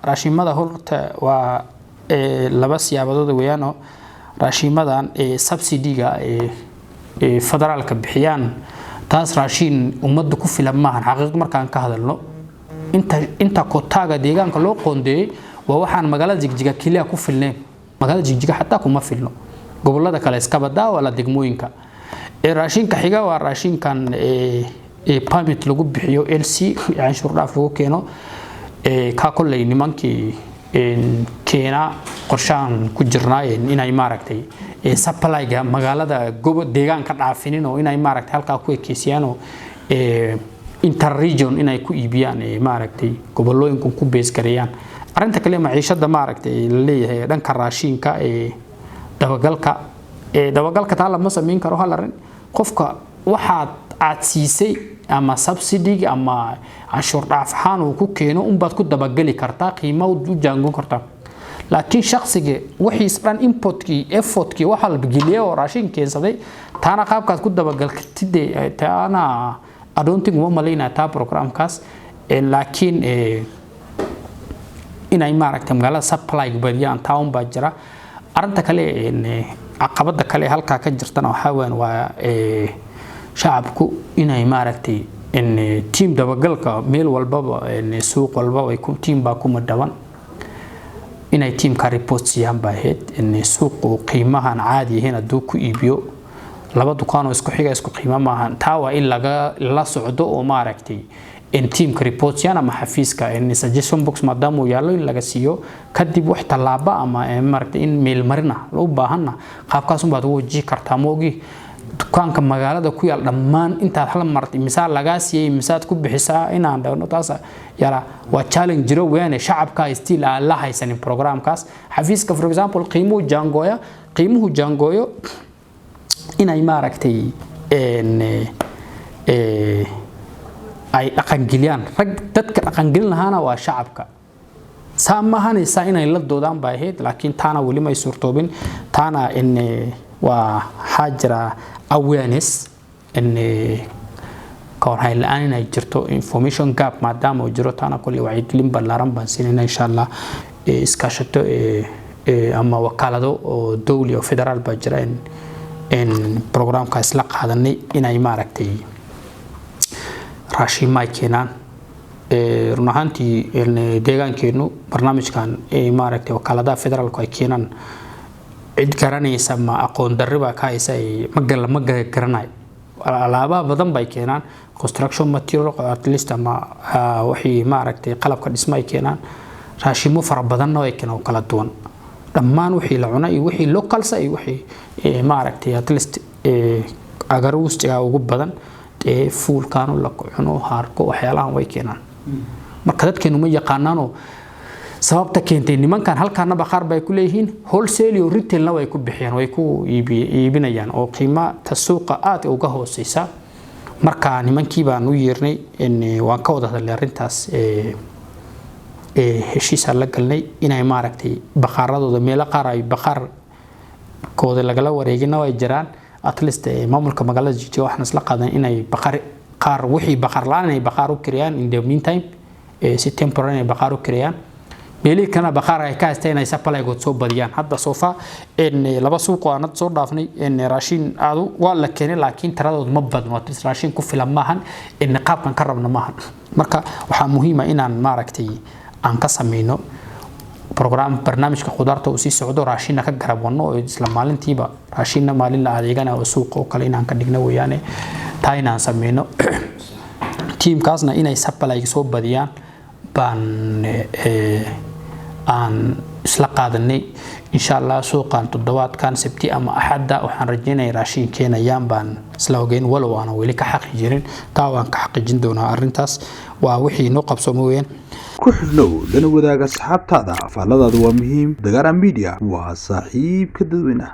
raashimada horta waa laba siyaabadood weeyaan raashimadan subsidy-ga federaalka bixiyaan taas raashin ummadda ku filan maahan xaqiiq markaan ka hadalno inta kotaaga deegaanka loo qoondeeyay waa waxaan magaalada Jigjiga kaliya ku filneen magaalada Jigjiga xataa kuma filno gobolada kale iska badaa wala degmooyinka raashinka xiga waa raashinkan permit lagu bixiyo LC canshuur dhaaf lagu keeno ka kulay nimankii keena qorshaan ku jirnaayeen inay maaragtay supply-ga magaalada deegaanka dhaafinin oo inay maaragtay halka ku ekeysiyaan interregion inay ku iibiyaan maaragtay gobolooyinka ku bees gareeyaan arinta kale maciishada maaragtay leeyahay dhanka raashinka dabagalka taa lama sameyn karo hal arin qofka waxaad aad siisay ama subsidy ama canshuur dhaaf ahaan uu ku keeno baad ku dabagali kartaa qiimo u jaango kartaa laakiin shakhsiga wixii dhan inputkii effortkii waxa la bigiliyo oo raashin keensaday taana qaabkaad ku dabagaltid taana I don't think uma maleynaa taa programkaas laakiin inay maaragtay magaalada supply badiyaan taa baa jira arinta kale caqabada kale halka ka jirtana waxa weyn waa shacabku inay maaragtay team dabagalka meel walba suuq walba ay ku team baa kuma dhawan inay team ka report siyaan baaheed suuq qiimahan caadi yahay haduu ku iibiyo laba dukaan oo isku xiga isku qiimo maahan taa waa in la socdo oo maaragtay team ka report siyaan ama xafiiska suggestion box maadaama uu yaalo in laga siiyo kadib wax talaaba ama maaragtay in meel marina loo baahana qaabkaas baad u wajii kartaa moogi dukaanka magaalada ku yaal dhamaan inta hal martay misaal laga siiyay misaad ku bixisaa inaan dhawno taas yara waa challenge jiro weeyaan shacabka still la haysan programkaas xafiiska for example qiimuhu jangooyo inay maaragtay ay aqangeliyaan rag dadka aqangelin lahaana waa shacabka saamahanaysa inay la doodaan baaheed laakiin taana wali ma suurtoobin taana waa hajra awareness كون هاي الآن نجرتو information gap مادام وجرت أنا كل وعي كلم بلارم بنسينا إن شاء الله إسكاشتو أما وكالة دولي أو فدرال بجرين إن برنامج كاسلق هذا إن أي ماركتي راشي ماي كينان رناهانتي إن ديجان كينو برنامج كان ماركتي وكالة فدرال كوي كينان عد كراني سما أقون دربا كايساي مجال كراناي alaaba badan bay keenaan construction material at least ama wixii maaragtay qalabka dhismay keenaan raashimo fara badan oo ay keenaan kala duwan dhammaan wixii la cunay iyo wixii local sa iyo wixii maaragtay at least agaruustiga ugu badan fuulkaan la cuno harko waxyaalahan way keenaan marka dadkeenu ma yaqaanaano sababta keentay nimankan halkaana baqaar bay ku leeyihiin wholesale iyo retail way ku bixiyaan way ku iibinayaan oo qiimo suuqa aad uga hooseysa marka nimankii baan u yeernay in waan ka wada hadalnay arintaas heshiis la galnay inay maaragtay baqaaradooda meel qaar ay baqaar kooda lagala wareegina way jiraan at least maamulka magaalada Jigjiga waxaan isla qaadan inay baqaar qaar wixii baqaar laan ay baqaar u kiriyaan in the meantime si temporary baqaar u kiriyaan meeli kana baqaar ay ka haysteenay supply good soo badiyaan hadda soofa in laba suuq oo aan soo dhaafnay in raashin aadu waa la keenay laakiin tiradood ma badno raashin ku filan maahan in qaabkan ka rabna maahan marka waxa muhiim ah inaan maaragtay aan ka sameeyno barnaamijka khudaarta oo si socdo raashin ka garabwano oo isla maalintiiba raashin maalin la adeegana oo suuq oo kale inaan ka dhigno weeyane taa inaan sameeyno team kaasna inay supply soo badiyaan baan aan isla qaadanay insha Allah suuqan toddobaadkan sabti ama axada waxaan rajaynayaa raashin keenayaan baan isla ogeyn walow aan wali ka xaqiijin taa waan ka xaqiijin doonaa arintaas waa wixii noo qabsoomeen ku xirnow lana wadaaga asxaabtaada afaaladaadu waa muhiim dagaara media waa saaxiibka dadweynaha